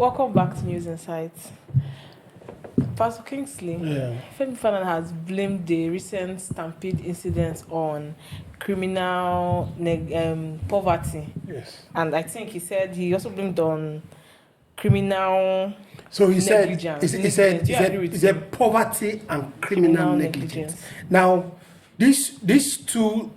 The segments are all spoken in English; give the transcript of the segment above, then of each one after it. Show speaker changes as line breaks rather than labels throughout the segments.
Welcome back to News Insights. Pastor Kingsley, Femi Falana has blamed the recent Stampede incident on criminal poverty.
Yes.
And I think he said he also blamed on criminal
So he
negligence.
said he said poverty and criminal negligence. Now, these two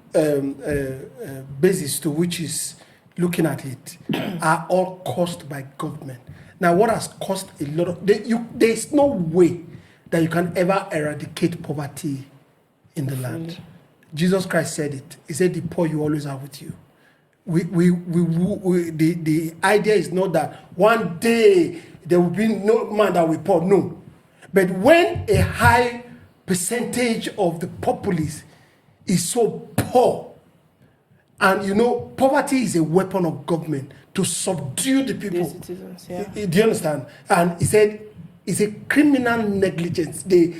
bases to which he's looking at it are all caused by government. Now, what has caused a lot of... There's no way that you can ever eradicate poverty in the land. Jesus Christ said it. He said, the poor you always have with you. The idea is not that one day there will be no man that will poor. No. But when a high percentage of the populace is so poor, and poverty is a weapon of government to subdue the people.
The citizens, yeah.
Do you understand? And he said it's a criminal negligence. They've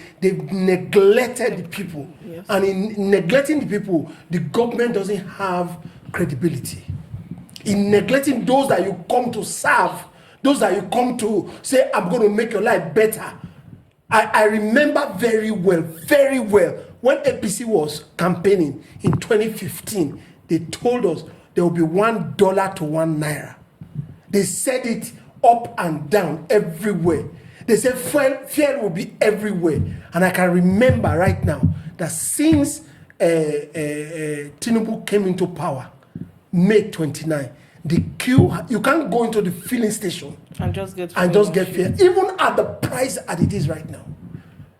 neglected the people.
Yes.
And in neglecting the people, the government doesn't have credibility. In neglecting those that you come to serve, those that you come to say, I'm going to make your life better. I remember very well, when APC was campaigning in 2015, they told us there will be $1 to 1 naira. They said it up and down everywhere. They said fuel will be everywhere. And I can remember right now that since Tinubu came into power, May 29, the queue, you can't go into the filling station
and just get
fuel, even at the price as it is right now.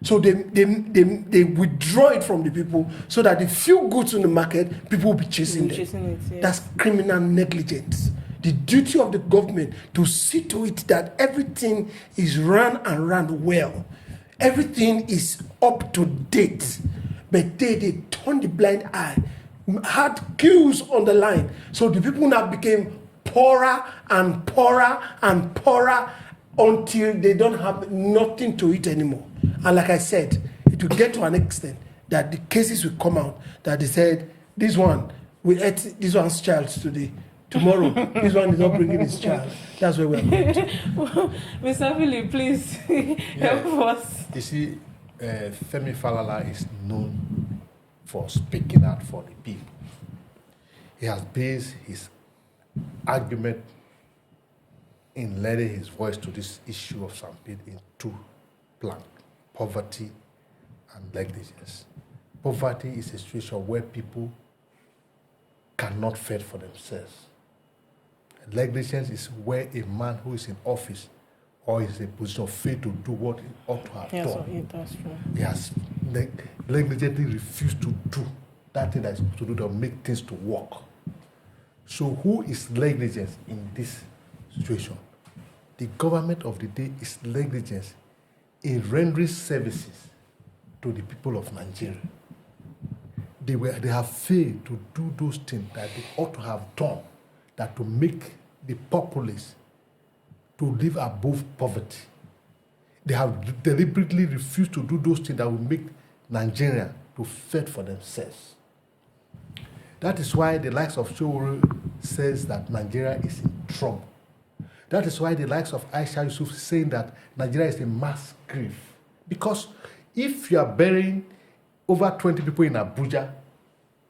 So they withdraw it from the people so that the few goods in the market, people will be chasing them.
Yeah.
That's criminal negligence. The duty of the government to see to it that everything is run well. Everything is up to date. But they turned the blind eye, had queues on the line. So the people now became poorer and poorer and poorer until they don't have nothing to eat anymore. And like I said, it will get to an extent that the cases will come out that they said, we ate this one's child today. Tomorrow, this one is not bringing his child. That's where we're going to.
Mr. Philip, please help us.
You see, Femi Falana is known for speaking out for the people. He has based his argument in lending his voice to this issue of Stampede in two planks: poverty and negligence. Poverty is a situation where people cannot fend for themselves. Negligence is where a man who is in office or is in a position of faith to do what he ought to have done.
So that's true.
He has negligently refused to do that thing that is supposed to do to make things to work. So who is negligent in this situation? The government of the day is negligent in rendering services to the people of Nigeria. They have failed to do those things that they ought to have done, that to make the populace to live above poverty. They have deliberately refused to do those things that will make Nigeria to fend for themselves. That is why the likes of Showore says that Nigeria is in trouble. That is why the likes of Aisha Yusuf saying that Nigeria is a mass grave. Because if you are burying over 20 people in Abuja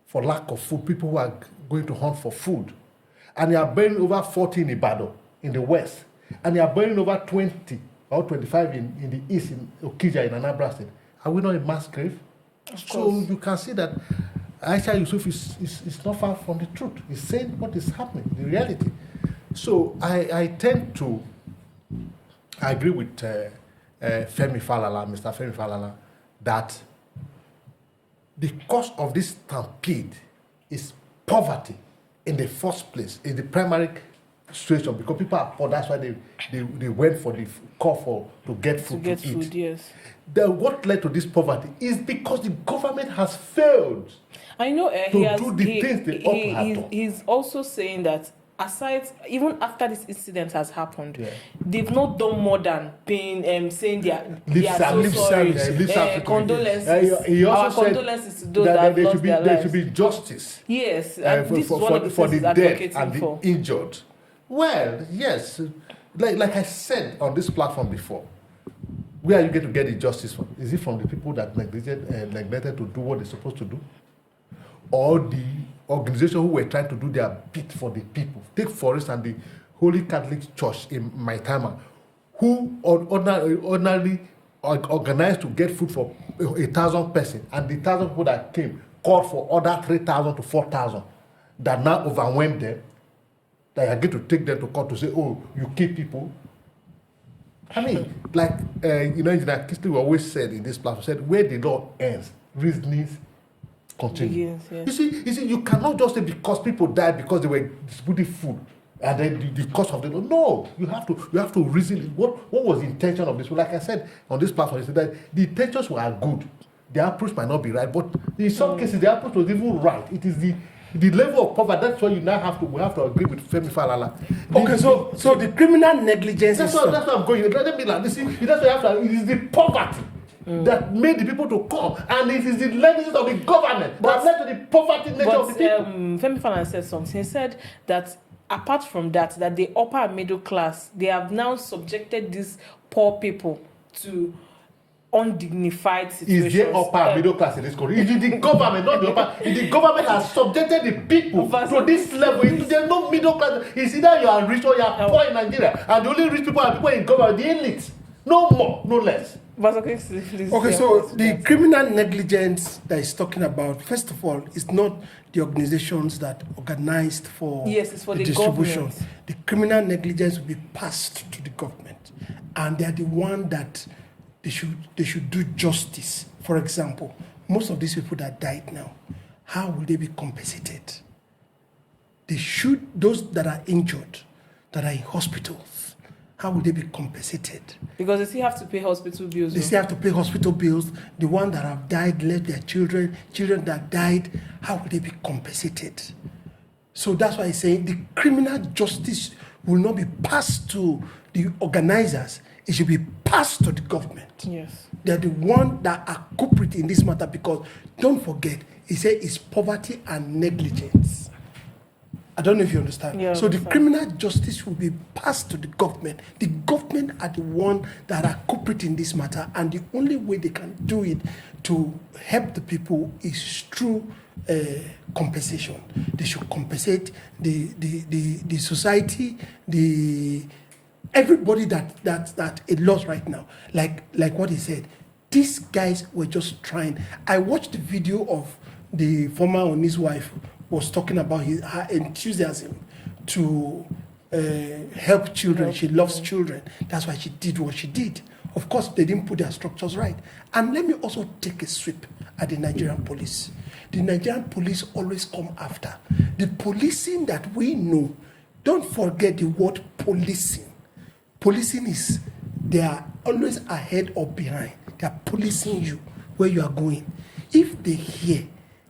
for lack of food, people who are going to hunt for food, and you are burying over 40 in Ibadan, in the west, and you are burying over 20 or 25 in the east, in Okija, in Anambra State, are we not a mass grave? So you can see that Aisha Yusuf is not far from the truth. He's saying what is happening, the reality. So I tend to agree with Femi Falana, Mr. Femi Falana, that the cause of this stampede is poverty in the first place, in the primary situation, because people are poor. That's why they went for the call to get food to eat.
Yes.
What led to this poverty is because the government has failed.
I know
to do the things they ought to have done.
He's also saying that aside, even after this incident has happened, they've not done more than paying, saying they are so sorry, condolences.
He also
Our
said
condolences to those that have lost their lives.
There should be justice.
Yes, and this is one of the
for the
things he's
dead
advocating
and the
for.
injured. Well, yes, like I said on this platform before, where are you going to get the justice from? Is it from the people that neglected to do what they're supposed to do? Or the organization who were trying to do their bit for the people? Take, for instance, the Holy Catholic Church in Maitama, who ordinarily organized to get food for 1,000 persons, and the 1,000 people that came called for other 3,000 to 4,000, that now overwhelmed them, that are going to take them to court to say, oh, you kill people. I mean, like, Engineer Kisley always said in this platform, said, where the law ends, reasonings continue.
Yes.
You see, you cannot just say because people died because they were distributing food, and then the cost of the law. No, you have to reason. What was the intention of this? Like I said on this platform, I said that the intentions were good. The approach might not be right, but in some cases the approach was even right. It is the level of poverty. That's why we have to agree with Femi Falana.
Okay, so the criminal negligence.
That's what I'm going. Let me like this. That's what you have to. It is the poverty that made the people to come, and it is the negligence of the government that led to the poverty nature of the people.
Femi Falana said something. He said that apart from that the upper and middle class, they have now subjected these poor people to undignified situations.
Is there upper and middle class in this country? It is the government, not the upper. The government has subjected the people to this level. There's no middle class. It's either you are rich or you are poor in Nigeria. And the only rich people are people in government, the elite. No more, no less.
Okay, so the criminal negligence that he's talking about, first of all, is not the organizations that organized for,
it's for the
distribution.
government.
The criminal negligence will be passed to the government, and they are the one that they should do justice. For example, most of these people that died now, how will they be compensated? Those that are injured, that are in hospitals, how will they be compensated?
Because they still have to pay hospital bills.
They still have to pay hospital bills. The ones that have died left their children that died, how will they be compensated? So that's why I'm saying the criminal justice will not be passed to the organizers. It should be passed to the government.
Yes.
They're the ones that are culprit in this matter, because don't forget, he said it's poverty and negligence. I don't know if you understand.
Yeah,
so the criminal justice will be passed to the government. The government are the ones that are culprit in this matter, and the only way they can do it to help the people is through compensation. They should compensate the society, everybody that it lost right now. Like what he said, these guys were just trying. I watched the video of the former Oni's wife was talking about her enthusiasm to help children. She loves children. That's why she did what she did. Of course, they didn't put their structures right. And let me also take a sweep at the Nigerian police. The Nigerian police always come after. The policing that we know, don't forget the word policing. Policing is, they are always ahead or behind. They are policing you where you are going. If they hear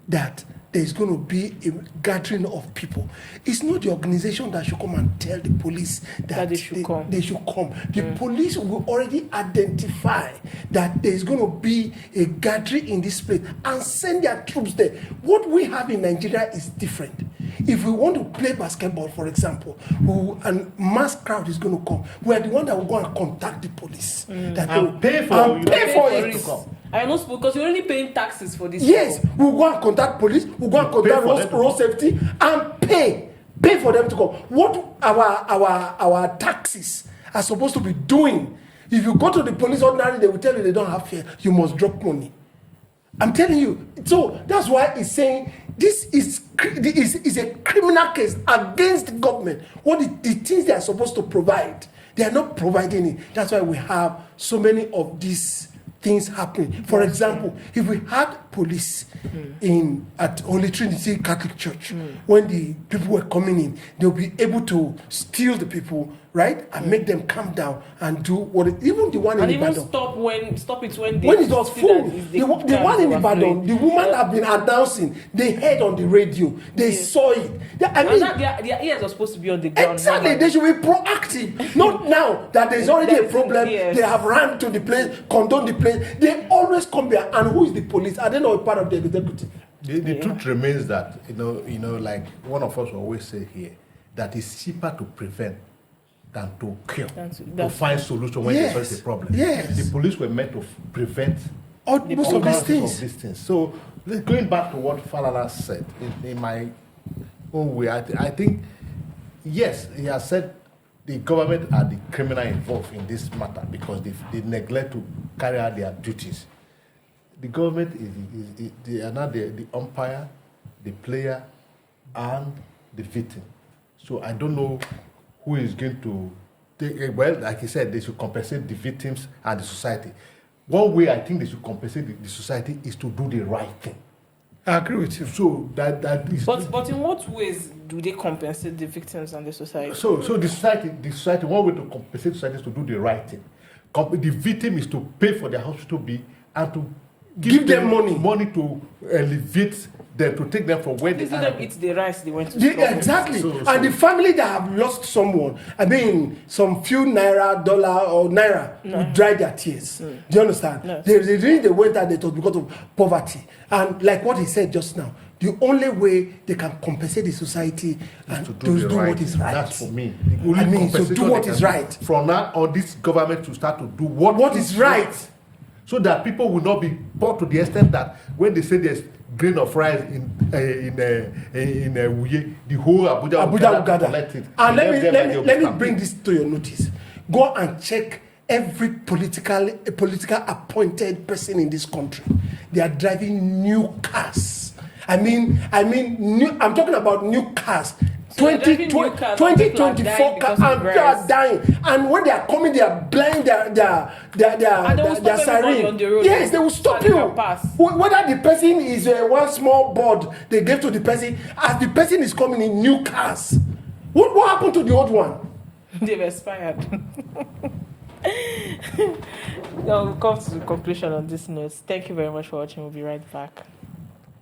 that there's going to be a gathering of people, it's not the organization that should come and tell the police that they should come. The police will already identify that there's going to be a gathering in this place and send their troops there. What we have in Nigeria is different. If we want to play basketball, for example, and mass crowd is going to come, we are the one that will go and contact the police. That
and pay for
it to come.
I know, because you're only paying taxes for this.
Yes, we'll go and contact police, we'll go and contact road safety, and pay for them to come. What our taxes are supposed to be doing? If you go to the police ordinarily, they will tell you they don't have fear. You must drop money. I'm telling you. So that's why it's saying this is a criminal case against the government. What the things they are supposed to provide, they are not providing it. That's why we have so many of these things happening. For example, if we had police at Holy Trinity Catholic Church, when the people were coming in, they'll be able to steal the people, right, and make them calm down and do what even the one in Ibadan.
And even stop it when
it was full. The one in Ibadan, the woman have been announcing. They heard on the radio. They saw it.
Their ears are supposed to be on the ground.
Exactly. They should be proactive. Not now that there's already a problem. They have ran to the place, condoned the place. They always come here. And who is the police? Are they not a part of the executive?
The truth remains that, like one of us always say here, that it's cheaper to prevent than to cure,
That's
to find solution when
Yes.
there's a problem.
Yes.
The police were meant to prevent
Most of these things.
So going back to what Falana said, in my own way, I think, yes, he has said the government are the criminal involved in this matter because they neglect to carry out their duties. The government they are not the umpire, the player, and the victim. So I don't know who is going to take. Well, like he said, they should compensate the victims and the society. One way I think they should compensate the society is to do the right thing.
I agree with you.
So that is.
But in what ways do they compensate the victims and the society?
So the society, one way to compensate society is to do the right thing. The victim is to pay for their hospital bill and to
Give them money
to alleviate them, to take them from where they
They
are.
let them eat the rice they went to struggle.
Exactly.
So-
And the family that have lost someone, I mean, some few naira, dollar, or naira, would dry their tears. Do you understand?
Yes.
The reason they went out, it was because of poverty. And like what he said just now, the only way they can compensate the society and
to
do
the
what is right.
That's for me. The only
I mean, so
compensation
do what
they
is
can
right.
From now on, this government to start to do what
is right.
so that people will not be poor to the extent that when they say there's grain of rice in Uye, the whole Abuja will
gather.
collect it.
And let me
Stampede.
bring this to your notice. Go and check every political appointed person in this country. They are driving new cars. I mean, new, I'm talking about new cars.
So they're driving new cars and people are
2024
dying
cars,
because of
and they are
rice.
dying. And when they are coming, they are blowing their
And they will stop everybody
siren.
on the road.
Yes, they will stop
So they
you.
can pass.
Whether the person is one small board they gave to the person, as the person is coming in new cars. What happened to the old one?
They've expired. Now we'll come to the conclusion on this note. Thank you very much for watching. We'll be right back.